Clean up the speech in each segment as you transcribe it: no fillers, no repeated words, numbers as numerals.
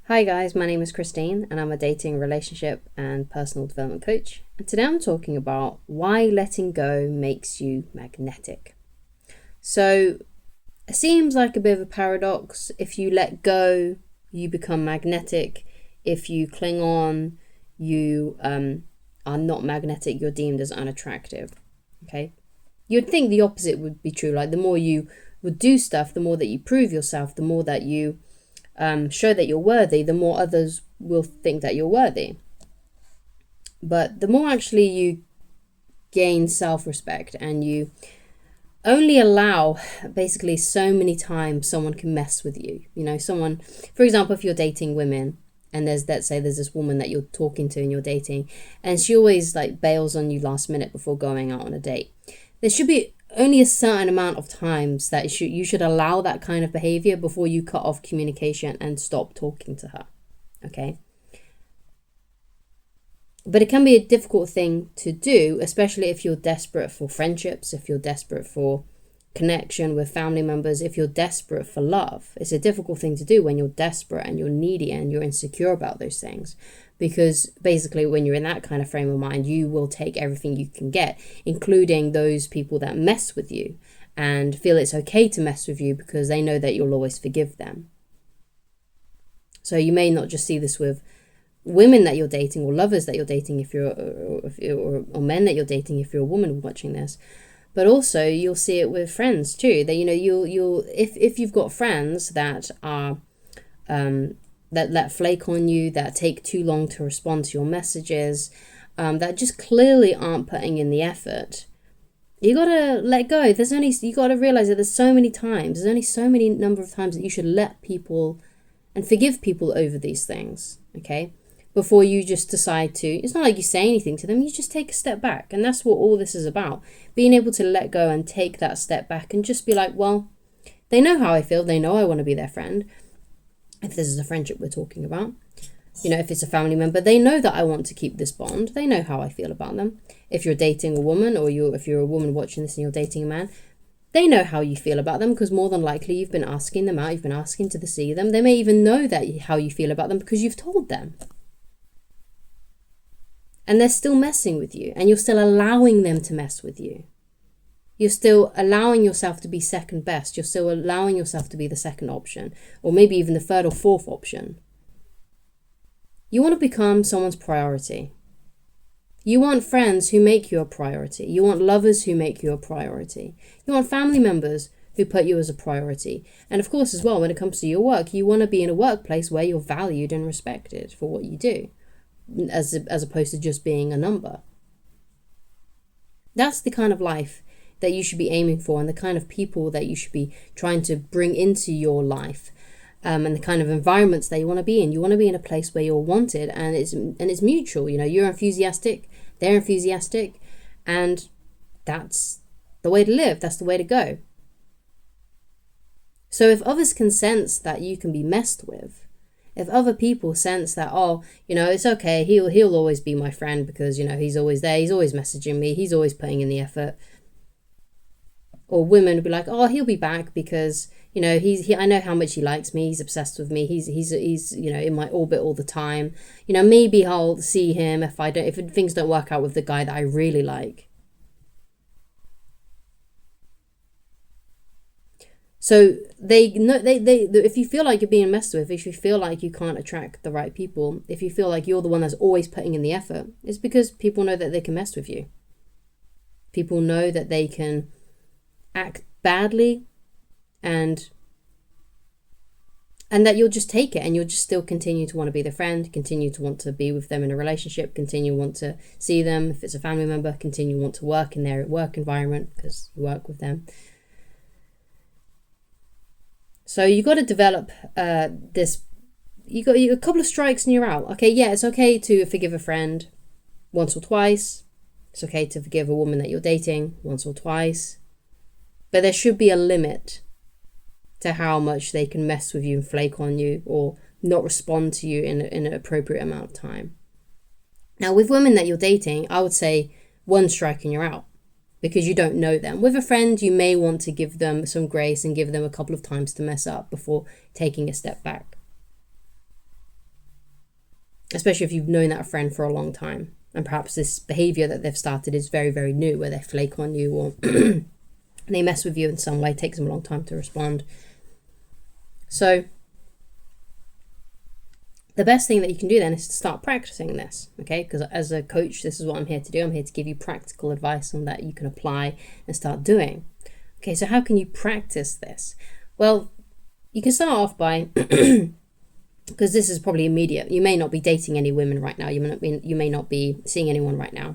Hi guys, my name is Christine and I'm a dating, relationship and personal development coach. And today I'm talking about why letting go makes you magnetic. So it seems like a bit of a paradox. If you let go, you become magnetic. If you cling on, you are not magnetic, you're deemed as unattractive. Okay? You'd think the opposite would be true. Like the more you would do stuff, the more that you prove yourself, the more that you show that you're worthy, the more others will think that you're worthy. But the more actually you gain self-respect and you only allow basically so many times someone can mess with you. You know, someone, for example, if you're dating women and let's say there's this woman that you're talking to and you're dating and she always like bails on you last minute before going out on a date. There should be only a certain amount of times that you should allow that kind of behavior before you cut off communication and stop talking to her. Okay? But it can be a difficult thing to do, especially if you're desperate for friendships, if you're desperate for connection with family members, if you're desperate for love. It's a difficult thing to do when you're desperate and you're needy and you're insecure about those things. Because basically when you're in that kind of frame of mind, you will take everything you can get, including those people that mess with you and feel it's okay to mess with you because they know that you'll always forgive them. So you may not just see this with women that you're dating or lovers that you're dating or men that you're dating if you're a woman watching this, but also you'll see it with friends too. That you'll if you've got friends that are that flake on you, that take too long to respond to your messages, that just clearly aren't putting in the effort. You gotta let go. You gotta realize that there's only so many number of times that you should let people and forgive people over these things. Okay. Before you just decide to, it's not like you say anything to them, you just take a step back. And that's what all this is about. Being able to let go and take that step back and just be like, well, they know how I feel. They know I want to be their friend. If this is a friendship we're talking about, if it's a family member, they know that I want to keep this bond. They know how I feel about them. If you're dating a woman or if you're a woman watching this and you're dating a man, they know how you feel about them because more than likely you've been asking them out. You've been asking to see them. They may even know how you feel about them because you've told them. And they're still messing with you and you're still allowing them to mess with you. You're still allowing yourself to be second best. You're still allowing yourself to be the second option or maybe even the third or fourth option. You want to become someone's priority. You want friends who make you a priority. You want lovers who make you a priority. You want family members who put you as a priority. And of course as well, when it comes to your work, you want to be in a workplace where you're valued and respected for what you do. As opposed to just being a number. That's the kind of life that you should be aiming for and the kind of people that you should be trying to bring into your life, and the kind of environments that you want to be in. You want to be in a place where you're wanted and it's mutual. You're enthusiastic, they're enthusiastic, and that's the way to live. That's the way to go. So if others can sense that you can be messed with, if other people sense that, it's okay, he'll always be my friend because, he's always there, he's always messaging me, he's always putting in the effort. Or women would be like, he'll be back because, I know how much he likes me, he's obsessed with me, he's in my orbit all the time. Maybe I'll see him if things don't work out with the guy that I really like. So they know they if you feel like you're being messed with, if you feel like you can't attract the right people, if you feel like you're the one that's always putting in the effort, it's because people know that they can mess with you. People know that they can act badly and that you'll just take it and you'll just still continue to want to be their friend, continue to want to be with them in a relationship, continue want to see them. If it's a family member, continue want to work in their work environment because you work with them. So you got to develop you got a couple of strikes and you're out. Okay, yeah, it's okay to forgive a friend once or twice. It's okay to forgive a woman that you're dating once or twice. But there should be a limit to how much they can mess with you and flake on you or not respond to you in an appropriate amount of time. Now, with women that you're dating, I would say one strike and you're out. Because you don't know them. With a friend, you may want to give them some grace and give them a couple of times to mess up before taking a step back. especially if you've known that friend for a long time. And perhaps this behavior that they've started is very, very new, where they flake on you or they mess with you in some way, it takes them a long time to respond. So the best thing that you can do then is to start practicing this, okay? Because as a coach, this is what I'm here to do. I'm here to give you practical advice on that you can apply and start doing. Okay, so how can you practice this? Well, you can start off by, because this is probably immediate. You may not be dating any women right now. You may not be seeing anyone right now.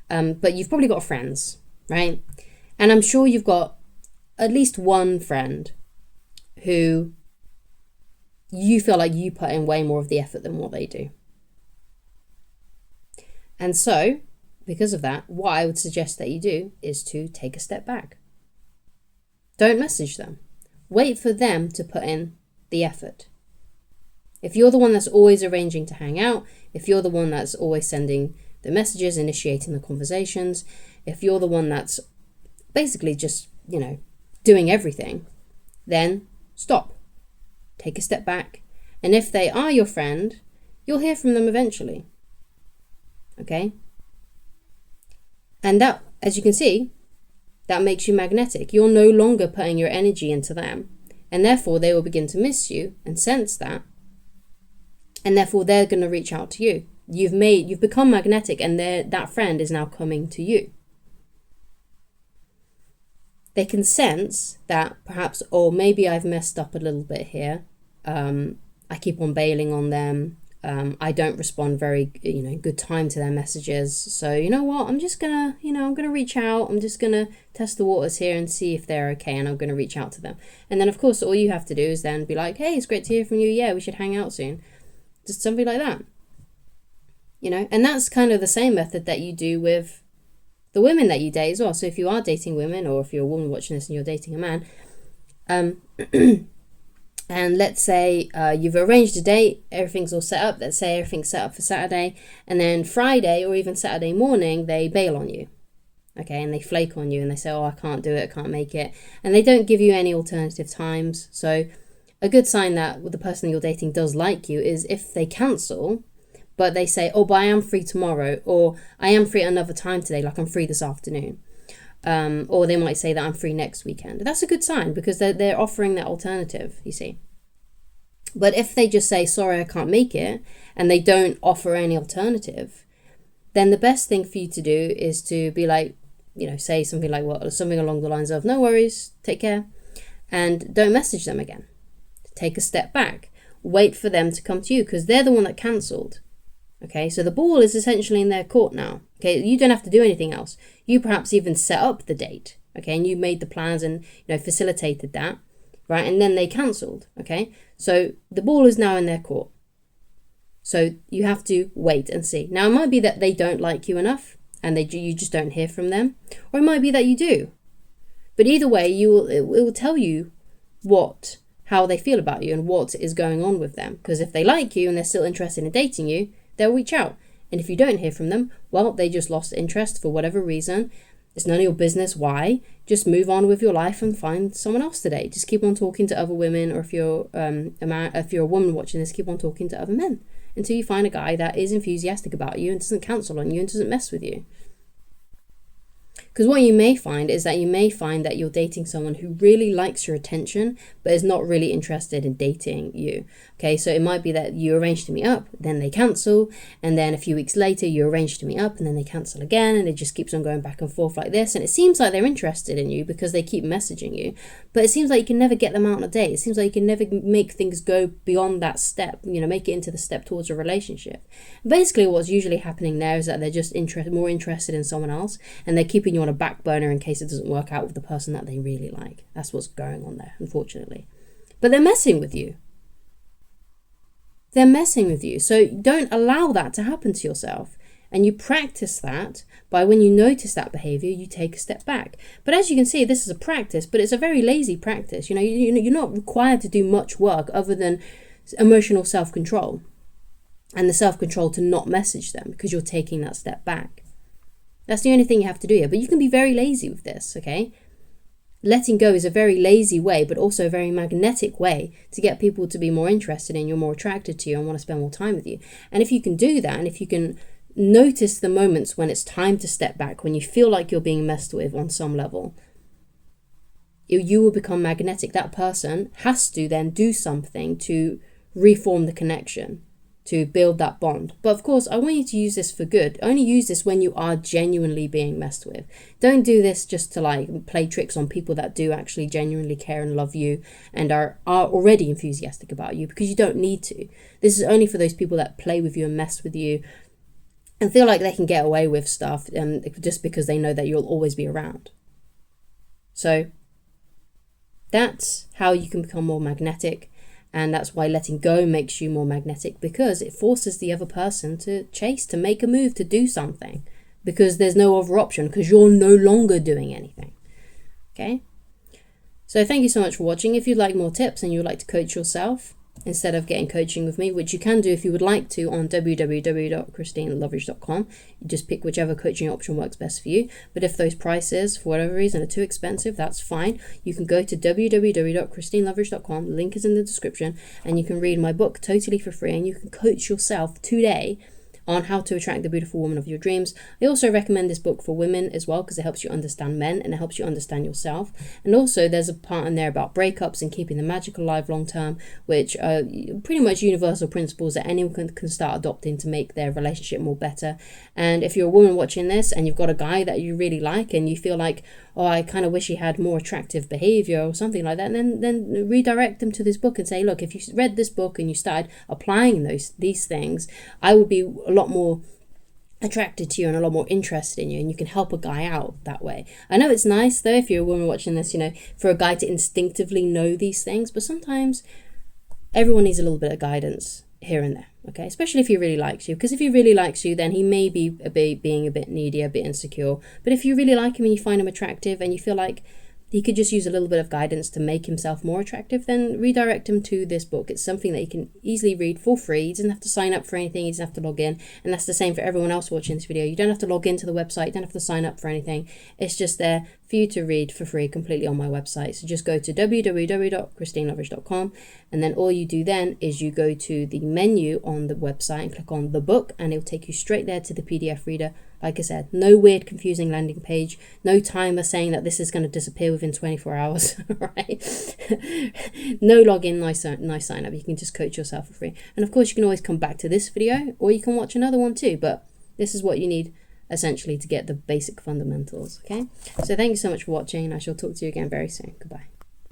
But you've probably got friends, right? And I'm sure you've got at least one friend who you feel like you put in way more of the effort than what they do. And so, because of that, what I would suggest that you do is to take a step back. Don't message them. Wait for them to put in the effort. If you're the one that's always arranging to hang out, if you're the one that's always sending the messages, initiating the conversations, if you're the one that's basically just, doing everything, then stop. Take a step back. And if they are your friend, you'll hear from them eventually. Okay? And that, as you can see, that makes you magnetic. You're no longer putting your energy into them. And therefore, they will begin to miss you and sense that. And therefore, they're going to reach out to you. You've become magnetic, and that friend is now coming to you. They can sense that perhaps, maybe I've messed up a little bit here. I keep on bailing on them. I don't respond very, good time to their messages. So you know what? I'm just gonna, I'm gonna reach out. I'm just gonna test the waters here and see if they're okay. And I'm gonna reach out to them. And then of course, all you have to do is then be like, hey, it's great to hear from you. Yeah, we should hang out soon. Just something like that. And that's kind of the same method that you do with the women that you date as well. So if you are dating women, or if you're a woman watching this and you're dating a man, and let's say you've arranged a date, everything's all set up. Let's say everything's set up for Saturday, and then Friday or even Saturday morning, they bail on you. Okay, and they flake on you and they say, I can't do it, I can't make it. And they don't give you any alternative times. So a good sign that the person you're dating does like you is if they cancel, but they say, but I am free tomorrow, or I am free another time today, like I'm free this afternoon. Or they might say that I'm free next weekend. That's a good sign because they're offering that alternative, you see. But if they just say, sorry, I can't make it, and they don't offer any alternative, then the best thing for you to do is to be like, say something like something along the lines of, no worries, take care, and don't message them again. Take a step back. Wait for them to come to you because they're the one that cancelled. Okay, so the ball is essentially in their court now. Okay, you don't have to do anything else. You perhaps even set up the date. Okay, and you made the plans and facilitated that, right? And then they cancelled. Okay, so the ball is now in their court. So you have to wait and see. Now it might be that they don't like you enough, and you just don't hear from them, or it might be that you do. But either way, it will tell you how they feel about you and what is going on with them. Because if they like you and they're still interested in dating you, they'll reach out. And if you don't hear from them, well, they just lost interest for whatever reason. It's none of your business why. Just move on with your life and find someone else to date. Just keep on talking to other women, or if you're a woman watching this, keep on talking to other men until you find a guy that is enthusiastic about you and doesn't cancel on you and doesn't mess with you. Because what you may find is that you're dating someone who really likes your attention, but is not really interested in dating you. Okay, so it might be that you arrange to meet up, then they cancel, and then a few weeks later you arrange to meet up, and then they cancel again, and it just keeps on going back and forth like this. And it seems like they're interested in you because they keep messaging you, but it seems like you can never get them out on a date. It seems like you can never make things go beyond that step, make it into the step towards a relationship. Basically, what's usually happening there is that they're just more interested in someone else, and they're keeping you on a back burner in case it doesn't work out with the person that they really like. That's what's going on there, unfortunately. But they're messing with you. They're messing with you. So don't allow that to happen to yourself. And you practice that by, when you notice that behavior, you take a step back. But as you can see, this is a practice, but it's a very lazy practice. You're not required to do much work other than emotional self-control and the self-control to not message them because you're taking that step back. That's the only thing you have to do here. But you can be very lazy with this, okay? letting go is a very lazy way, but also a very magnetic way to get people to be more interested in you, more attracted to you, and want to spend more time with you. And if you can do that, and if you can notice the moments when it's time to step back, when you feel like you're being messed with on some level, you will become magnetic. That person has to then do something to reform the connection, to build that bond. But of course, I want you to use this for good. Only use this when you are genuinely being messed with. Don't do this just to like play tricks on people that do actually genuinely care and love you and are already enthusiastic about you, because you don't need to. This is only for those people that play with you and mess with you and feel like they can get away with stuff just because they know that you'll always be around. So that's how you can become more magnetic. And that's why letting go makes you more magnetic, because it forces the other person to chase, to make a move, to do something, because there's no other option, because you're no longer doing anything. Okay? So thank you so much for watching. If you'd like more tips and you'd like to coach yourself instead of getting coaching with me, which you can do if you would like to on www.christineloveridge.com. You just pick whichever coaching option works best for you. But if those prices, for whatever reason, are too expensive, that's fine. You can go to www.christineloveridge.com. The link is in the description, and you can read my book totally for free, and you can coach yourself today on how to attract the beautiful woman of your dreams. I also recommend this book for women as well, because it helps you understand men and it helps you understand yourself. And also there's a part in there about breakups and keeping the magic alive long term, which are pretty much universal principles that anyone can start adopting to make their relationship more better. And if you're a woman watching this and you've got a guy that you really like and you feel like, oh, I kind of wish he had more attractive behavior or something like that, and then redirect them to this book and say, look, if you read this book and you started applying these things, I would be a lot more attracted to you and a lot more interested in you, and you can help a guy out that way. I know it's nice though, if you're a woman watching this, for a guy to instinctively know these things, but sometimes everyone needs a little bit of guidance here and there, okay? Especially if he really likes you, because if he really likes you, then he may be being a bit needy, a bit insecure. But if you really like him and you find him attractive and you feel like he could just use a little bit of guidance to make himself more attractive, then redirect him to this book. It's something that you can easily read for free. He doesn't have to sign up for anything. He doesn't have to log in. And that's the same for everyone else watching this video. You don't have to log into the website. You don't have to sign up for anything. It's just there for you to read for free completely on my website. So just go to www.christineloveridge.com, and then all you do then is you go to the menu on the website and click on the book, and it'll take you straight there to the PDF reader. Like I said, no weird, confusing landing page, no timer saying that this is going to disappear within 24 hours, right? No login, nice sign up. You can just coach yourself for free. And of course, you can always come back to this video, or you can watch another one too, but this is what you need essentially to get the basic fundamentals, okay? So thank you so much for watching, and I shall talk to you again very soon. Goodbye.